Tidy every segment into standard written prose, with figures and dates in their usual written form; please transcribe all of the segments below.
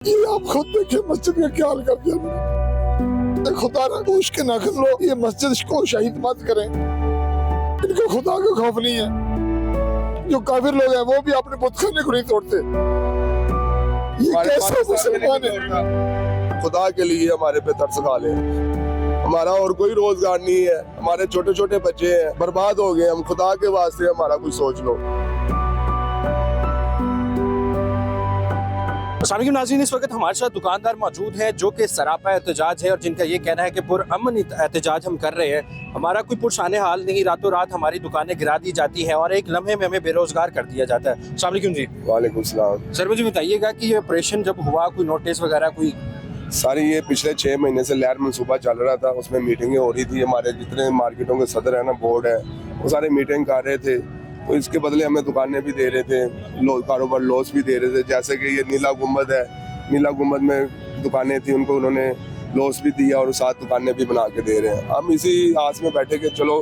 ये आप खुद देखिए मस्जिद का क्या हाल कर दिया मैंने। खुदा ना पूछ के ना कर लो, ये मस्जिद को शहीद मत करें। इनको खुदा का खौफ नहीं है। जो काफिर लोग हैं वो भी अपने बुतखाने को नहीं तोड़ते। ये कैसा मुसलमान है? खुदा के लिए हमारे पे तरस खा ले। हमारा और कोई रोजगार नहीं है, हमारे छोटे छोटे बच्चे हैं, बर्बाद हो गए हम। खुदा के वास्ते हमारा कुछ सोच लो। अस्सलामुअलैकुम नाज़रीन, इस वक्त हमारे साथ दुकानदार मौजूद हैं जो कि सरापा एहतजाज है और जिनका ये कहना है कि पुरअमन एहतजाज हम कर रहे हैं। हमारा कोई पुरसाने हाल नहीं, रातों रात हमारी दुकानें गिरा दी जाती हैं और एक लम्हे में हमें बेरोजगार कर दिया जाता है। अस्सलामुअलैकुम जी। वालेकुम सलाम। सर मुझे बताइएगा कि ये ऑपरेशन जब हुआ, कोई नोटिस वगैरह कोई? सारी ये पिछले 6 महीने से लहर मनसूबा चल रहा था, उसमें मीटिंगें हो रही थी। हमारे जितने मार्केटों के सदर है ना, बोर्ड है, वो सारे मीटिंग कर रहे थे। तो इसके बदले हमें दुकानें भी दे रहे थे, कारोबार लॉस भी दे रहे थे। जैसे कि ये नीला गुम्बद है, नीला गुम्बद में दुकानें थी, उनको उन्होंने लॉस भी दिया और 7 दुकानें भी बना के दे रहे हैं। हम इसी आस में बैठे कि चलो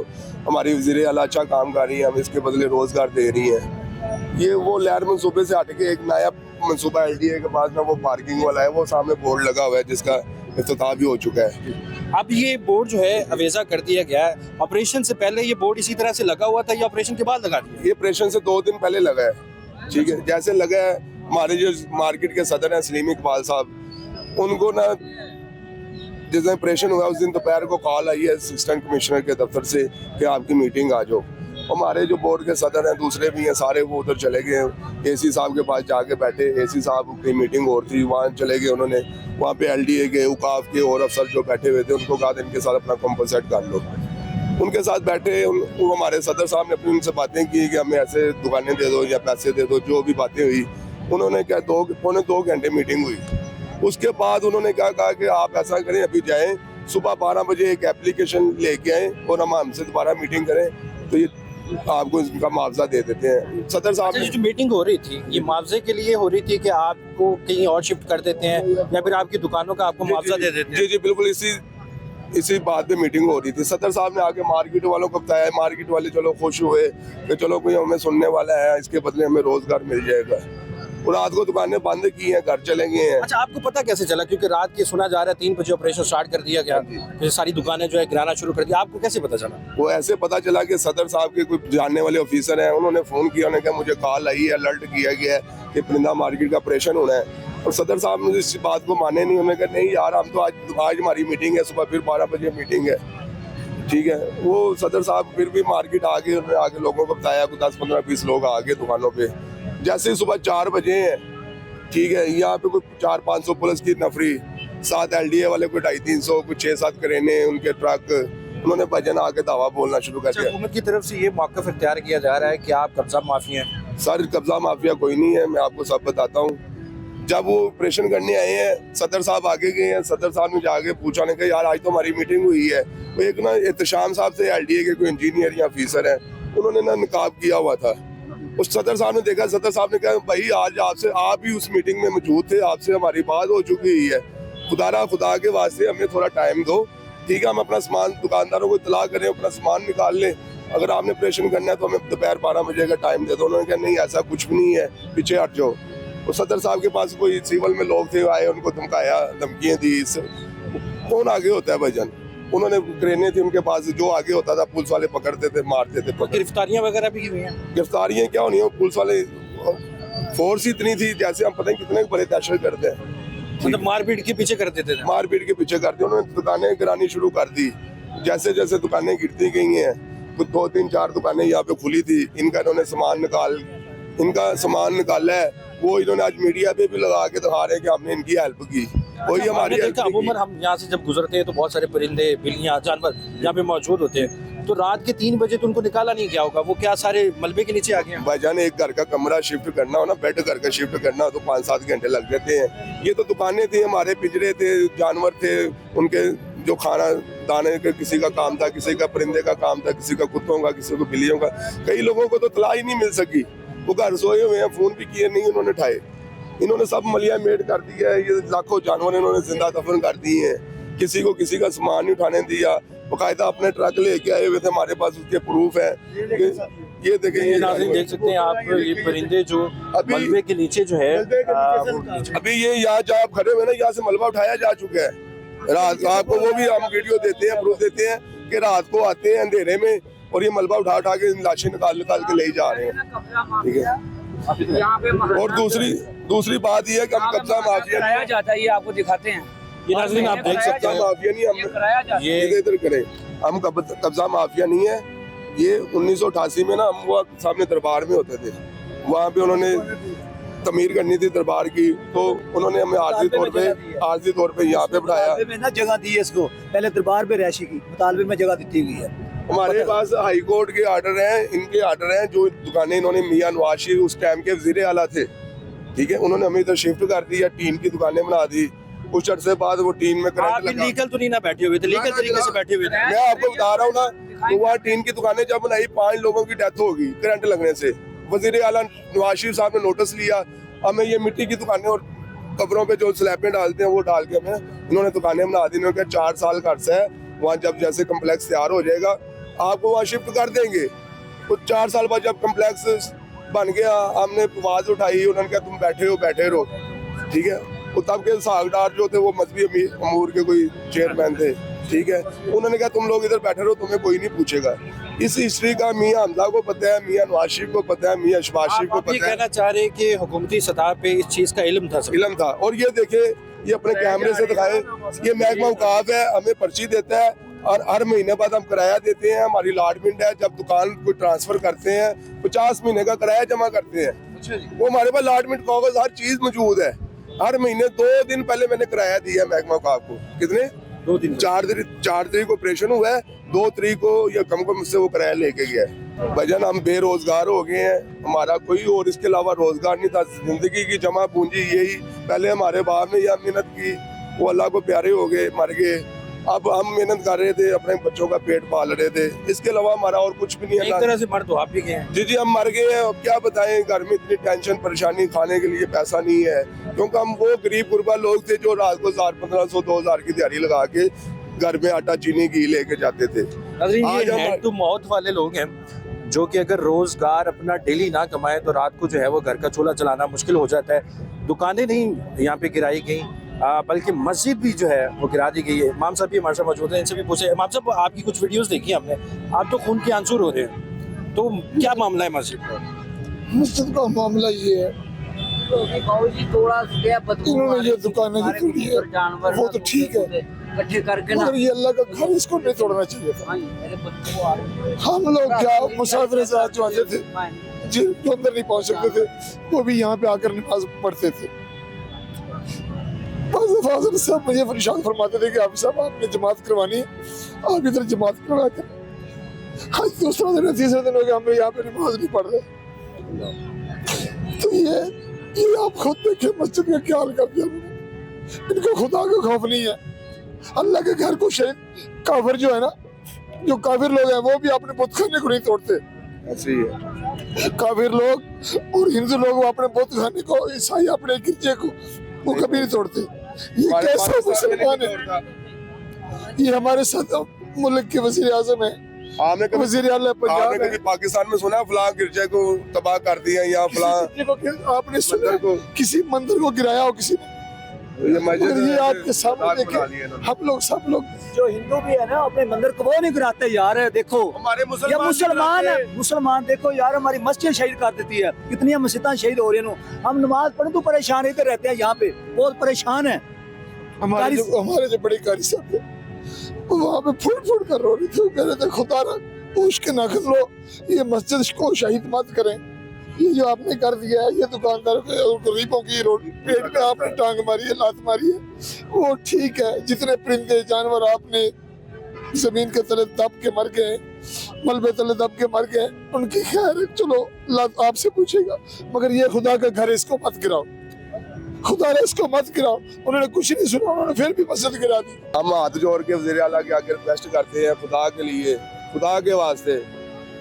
हमारी वज़ीर आला अच्छा काम कर रही है, हम इसके बदले रोजगार दे रही हैं। ये वो लहर मनसूबे से हट के एक नया मनसूबा LDA के पास ना वो पार्किंग वाला है, वो सामने बोर्ड लगा हुआ है जिसका इफ्तिताह भी हो चुका है। अब ये बोर्ड जो है अवेजा कर दिया गया है। ऑपरेशन से पहले ये बोर्ड इसी तरह से लगा हुआ था या ऑपरेशन के बाद लगा दिया? ये ऑपरेशन से 2 दिन पहले लगा है। ठीक है, जैसे लगा है, हमारे जो मार्केट के सदर हैं सलीम इकबाल साहब, उनको ना जिस दिन ऑपरेशन हुआ उस दिन दोपहर को कॉल आई है असिस्टेंट कमिश्नर के दफ्तर से कि आपकी मीटिंग आ जाओ। हमारे जो बोर्ड के सदर हैं दूसरे भी हैं, सारे वो उधर चले गए। AC साहब के पास जाके बैठे, AC साहब की मीटिंग और थी, वहाँ चले गए। उन्होंने वहाँ पे LDA के, उकाफ के और अफसर जो बैठे हुए थे उनको कहा इनके साथ अपना कंपनसेट कर लो। उनके साथ बैठे, वो हमारे सदर साहब ने अपनी उनसे बातें की कि हमें ऐसे दुकानें दे दो या पैसे दे दो, जो भी बातें हुई। उन्होंने क्या 2 घंटे मीटिंग हुई। उसके बाद उन्होंने क्या कहा कि आप ऐसा करें, अभी जाएं, सुबह 12 बजे एक एप्लीकेशन लेके आए और हम हमसे दोबारा मीटिंग करें तो ये आपको इसका मुआवजा दे देते हैं। सदर साहब अच्छा, जो मीटिंग हो रही थी ये मुआवजे के लिए हो रही थी कि आपको कहीं और शिफ्ट कर देते हैं या फिर आपकी दुकानों का आपको मुआवजा दे देते हैं? जी जी बिल्कुल, इसी बात पे मीटिंग हो रही थी। सदर साहब ने आके मार्केट वालों को बताया, मार्केट वाले चलो खुश हुए कि चलो कोई हमें सुनने वाला है, इसके बदले हमें रोजगार मिल जाएगा। और रात को दुकानें बंद की हैं, घर चले गए हैं। अच्छा, आपको पता कैसे चला? क्योंकि रात के सुना जा रहा है 3 बजे ऑपरेशन स्टार्ट कर दिया गया, फिर सारी दुकानें जो है गिराना शुरू कर दिया। आपको कैसे पता चला? वो ऐसे पता चला कि सदर साहब के कुछ जानने वाले ऑफिसर हैं, उन्होंने फोन किया, उन्होंने कहा मुझे कॉल आई है, अलर्ट किया गया है कि परिंदा मार्केट का ऑपरेशन होना है। और सदर साहब ने इस बात को माने नहीं। उन्होंने कहा नहीं यार, हम तो आज हमारी मीटिंग है, सुबह फिर 12 बजे मीटिंग है। ठीक है, वो सदर साहब फिर भी मार्केट आ गए, उन्होंने आगे लोगों को बताया, 10, 15, 20 लोग आ गए दुकानों पे। जैसे सुबह 4 बजे हैं, ठीक है, यहाँ पे कोई 400-500 पुलिस की नफरी, 7 LDA वाले, कोई 250-300, कुछ 6-7 करेने, उनके ट्रक, उन्होंने भजन आके दावा बोलना शुरू कर दिया। हुकूमत की तरफ से ये मौक़िफ़ इख्तियार किया जा रहा है कि आप कब्जा माफिया हैं। सर कब्जा माफिया कोई नहीं है, मैं आपको सब बताता हूँ। जब वो ऑपरेशन करने आए हैं, सदर साहब आगे गए हैं, सदर साहब ने जाके पूछा, ने कहा यार आज तो हमारी मीटिंग हुई है। वो एक ना एहतशाम साहब से LDA के कोई इंजीनियर या ऑफिसर है, उन्होंने ना निकाब किया हुआ था। उस सदर साहब ने देखा, सदर साहब ने कहा भाई आज आपसे, आप भी उस मीटिंग में मौजूद थे, आपसे हमारी बात हो चुकी है, खुदा के वास्ते हमें थोड़ा टाइम दो। ठीक है, हम अपना सामान दुकानदारों को इतला करें, अपना सामान निकाल लें। अगर आपने ऑपरेशन करना है तो हमें दोपहर 12 बजे का टाइम दे दो। उन्होंने कहा नहीं ऐसा कुछ भी नहीं है, पीछे हट जाओ। और सदर साहब के पास कोई सिविल में लोग थे, आए, उनको धमकाया, धमकियाँ दी। कौन आगे होता है भाईजान? उन्होंने क्रेनें थी उनके पास, जो आगे होता था पुलिस वाले पकड़ते थे, मारते थे। गिरफ्तारियां वगैरह भी हुई हैं? गिरफ्तारियां क्या होनी हो, पुलिस वाले फोर्स ही इतनी थी, जैसे हम पता नहीं कितने बड़े दहशत करते हैं। मतलब मारपीट के पीछे कर देते थे? मारपीट के पीछे करते, उन्होंने दुकानें गिरानी शुरू कर दी। जैसे जैसे दुकानें गिरती गई हैं, कुछ 2-3-4 दुकानें यहाँ पे खुली थी, इनका सामान निकाला है, वो इन्होंने आज मीडिया पे भी लगा के दिखा रहे हैं कि हमने इनकी हेल्प की। वही हमारी अमूमन हम यहाँ से जब गुजरते हैं तो बहुत सारे परिंदे, बिल्लियाँ, जानवर यहाँ पे मौजूद होते हैं। तो रात के 3 बजे तो उनको निकाला नहीं गया होगा, वो क्या सारे मलबे के नीचे आ गए? भाईजान एक घर का कमरा शिफ्ट करना हो ना, बेड घर का शिफ्ट करना हो तो 5-7 घंटे लग जाते हैं। ये तो दुकानें थी, हमारे पिंजरे थे, जानवर थे, उनके जो खाना दाने का किसी का काम था, किसी का परिंदे का काम था, किसी का कुत्तों का, किसी को बिल्लियों का। कई लोगों को तो तला ही नहीं मिल सकी, वो घर सोए हुए हैं, फोन भी किए नहीं उन्होंने उठाए। इन्होंने सब मलिया मेड कर दिया है, ये लाखों जानवर इन्होंने जिंदा दफन कर दिए हैं। किसी को किसी का सामान नहीं उठाने दिया, बाकायदा अपने ट्रक लेके आए हुए थे, हमारे पास उसके प्रूफ है। ये देखें, ये नाज़रीन देख सकते हैं आप, ये परिंदे जो मलबे के नीचे जो है अभी ये यहाँ जहाँ आप खड़े हुए ना, यहाँ से मलबा उठाया जा चुका है। रात आपको वो भी हम वीडियो देते हैं, प्रूफ देते हैं कि रात को आते हैं अंधेरे में और ये मलबा उठा उठा के लाशें निकाल के ले जा रहे हैं, ठीक है। और दूसरी बात ये है कि हम कब्जा माफिया कराया जाता है, ये आपको दिखाते हैं। ये नाज़रीन आप देख सकते हैं, माफिया नहीं, हम कराया जाता है। ये इधर करें, हम कब्जा माफिया नहीं है। ये 1988 में ना हम वो सामने दरबार में होते थे, वहाँ पे उन्होंने तमीर करनी थी दरबार की, तो उन्होंने हमें आर्जी तौर पे यहाँ पे बिठाया। में ना जगह दी है इसको, पहले दरबार में रैशी की मुतालबे में जगह दी हुई है। हमारे पास हाई कोर्ट के आर्डर हैं, इनके आर्डर हैं, जो दुकानें इन्होंने मियां नवाज शरीफ उस टाइम के वजीर आला थे, ठीक है, उन्होंने हमें इधर शिफ्ट कर दी या टीन की दुकानें बना दी। कुछ अर्से बाद वो टीन में करंट आप लगा। लीगल तो नहीं ना बैठे हुए थे, लीगल तरीके से बैठे हुए थे। मैं आपको बता रहा हूँ ना, तो वहाँ टीन की दुकानें जब बनाई 5 लोगों की डेथ होगी करंट लगने से। वजीर आला नवाज शरीफ साहब ने नोटिस लिया, हमें ये मिट्टी की दुकानें और कब्रों पे जो स्लैबें डालते हैं वो डाल के हमें इन्होंने दुकानें बना दी। इन्होंने कहा 4 साल का अर्सा है, वहाँ जब जैसे कम्प्लेक्स तैयार हो जाएगा आपको वहाँ शिफ्ट कर देंगे। तो 4 साल बाद जब कम्प्लेक्स बन गया, हमने आवाज उठाई, उन्होंने कहा तुम बैठे रहो, ठीक है। वो तब के सागदार जो थे वो मजहबी अमूर के कोई चेयरमैन थे, ठीक है, उन्होंने कहा तुम लोग इधर बैठे रहो, तुम्हें कोई नहीं पूछेगा। इस हिस्ट्री का मियां हमजा को पता है, मियां नवाज शरीफ को पता है, मियां शहबाज शरीफ को आप ये पता है। कहना चाह रहे हैं कि हुकूमती सतह पे इस चीज का इल्म था, इल्म था। और ये देखे, ये अपने कैमरे से दिखाए, ये महकमा औकाफ है, हमें पर्ची देता है और हर महीने बाद हम किराया देते हैं। हमारी अलॉटमेंट है, जब दुकान को ट्रांसफर करते हैं 50 महीने का किराया जमा करते हैं। वो हमारे पास अलॉटमेंट कागज हर चीज मौजूद है। हर महीने 2 दिन पहले मैंने किराया दिया है महकमा औकाफ को। कितने? 2 दिन। 4 तारीख को ऑपरेशन हुआ है, 2 तारीख को या कम को मुझसे वो किराया लेके गया है। भजन हम बेरोजगार हो गए हैं, हमारा कोई और इसके अलावा रोजगार नहीं था। जिंदगी की जमा पूंजी यही, पहले हमारे बाप ने यह मेहनत की, वो अल्लाह को प्यारे हो गए, मर गए। अब हम मेहनत कर रहे थे, अपने बच्चों का पेट पाल रहे थे, इसके अलावा हमारा और कुछ भी नहीं एक है। तरह से मर तो आप भी गए हैं। जी हम मर गए हैं। अब क्या बताएं, घर में इतनी टेंशन परेशानी, खाने के लिए पैसा नहीं है, क्योंकि हम वो गरीब गुरबा लोग थे जो रात को 1500 2000 की दिहाड़ी लगा के घर में आटा चीनी घी लेके जाते थे। नाज़रीन ये हैंड टू माउथ वाले लोग हैं जो कि अगर रोजगार अपना डेली ना कमाए तो रात को जो है वो घर का चूल्हा चलाना मुश्किल हो जाता है। दुकानें नहीं यहाँ पे गिराई गई, बल्कि मस्जिद भी जो है वो गिरा दी गई है। इमाम साहब भी हमारे साथ मौजूद हैं, इनसे भी पूछे। इमाम साहब आपकी कुछ वीडियोस देखी हमने, आप तो खून के आंसू रो रहे हैं, तो क्या मामला है मस्जिद का? मस्जिद का मामला ये है, इन्होंने ये दुकानें जो तोड़ी है वो तो ठीक है, इकट्ठे करके ना, मगर ये अल्लाह का घर, इसको नहीं तोड़ना चाहिए था। हम लोग क्या मुसाफिर साथ जो आते थे, जो अंदर नहीं पहुंच सकते थे, वो भी यहाँ पे आकर नमाज पढ़ते थे। फाजल साहब मुझे परेशान फरमाते थे कि आप साहब आपने जमात करवानी है, आप इधर जमात करवा कर। आज दूसरा दिन तीसरे दिन हो गया, हम यहाँ पे नमाज नहीं पढ़ रहे। तो ये आप खुद देखें मस्जिद का क्या हाल कर दिया उन्होंने। इनको खुदा का खौफ नहीं है। अल्लाह के घर को शहीद काफिर जो है ना, जो काफिर लोग हैं वो भी अपने बुत खाने को नहीं तोड़ते। ऐसे ही है काफिर लोग और हिंदू लोग वो अपने बुत खाने को, ईसाई अपने गिरजे को वो कभी नहीं तोड़ते। ये कैसा मुसलमान है? ये हमारे साथ मुल्क के वजीर आजम है, आपने कभी वजीर आला पंजाब आपने है। कभी पाकिस्तान में सुना फलां गिरजे को तबाह कर दिया या फलां आपने सुना मंदिर को? किसी मंदिर को गिराया हो किसी ने? ये मस्जिद मगर ये आपके सामने रात देखे, बना ली है इन्होंने। हम लोग सब लोग जो हिंदू भी है ना अपने मंदिर को वो नहीं गिराते यार। देखो हमारे ये मुसलमान है, मुसलमान देखो यार हमारी मस्जिद शहीद कर देती है, कितनी मस्जिदां शहीद हो रही हैं। हम नमाज पढ़े तो परेशान इधर रहते हैं, यहाँ पे बहुत परेशान है। हमारे जो बड़ी कारी साहब थे वो वहाँ पे फुट कर रो रहे थे। वो कह रहे थे खुदा ना पूछ के ना कर लो, ये मस्जिद को शहीद मत करें। ये जो आपने कर दिया है, ये दुकानदार के और गरीबों की पेट पे आपने टांग मारी है, लात मारी है, वो ठीक है। जितने परिंदे जानवर आपने जमीन के तले दब के मर गए, मलबे तले दब के मर गए, उनकी खैर चलो अल्लाह आपसे पूछेगा, मगर ये खुदा का घर, इसको मत गिराओ। खुदा ने इसको मत गिराओ। उन्होंने कुछ नहीं सुना, उन्होंने फिर भी मस्जिद गिरा दी। हम हाथ जोड़ के वज़ीर आला के आगे रिक्वेस्ट करते हैं, खुदा के लिए, खुदा के वास्ते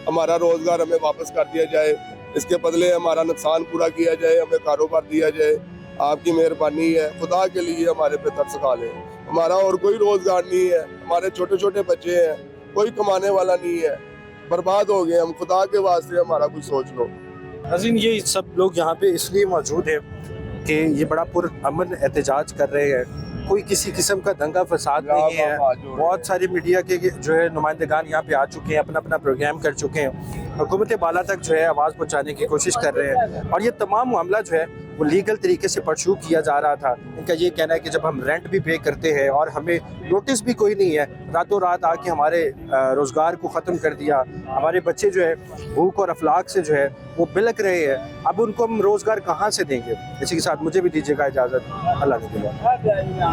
हमारा रोजगार हमें वापस कर दिया जाए, इसके बदले हमारा नुकसान पूरा किया जाए, हमें कारोबार दिया जाए। आपकी मेहरबानी है, खुदा के लिए हमारे पे तरस खा लें। हमारा और कोई रोजगार नहीं है, हमारे छोटे छोटे बच्चे हैं, कोई कमाने वाला नहीं है, बर्बाद हो गए हम। खुदा के वास्ते हमारा कुछ सोच लो। नाज़रीन, ये सब लोग यहाँ पे इसलिए मौजूद हैं कि ये बड़ा पुरअमन एहतजाज कर रहे हैं, कोई किसी किस्म का दंगा फसाद नहीं है। बहुत सारी मीडिया के जो है नुमाइंदगान यहाँ पे आ चुके हैं, अपना अपना प्रोग्राम कर चुके हैं, हुकूमत बाला तक जो है आवाज़ पहुँचाने की कोशिश कर रहे हैं। और ये तमाम मामला जो है वो लीगल तरीके से परसू किया जा रहा था। इनका ये कहना है कि जब हम रेंट भी पे करते हैं और हमें नोटिस भी कोई नहीं है, रातों रात आके हमारे रोज़गार को ख़त्म कर दिया, हमारे बच्चे जो है भूख और अफलाक से जो है वो बिलक रहे हैं, अब उनको हम रोज़गार कहाँ से देंगे। इसी के साथ मुझे भी दीजिएगा इजाज़त। अल्लाह ने दिया।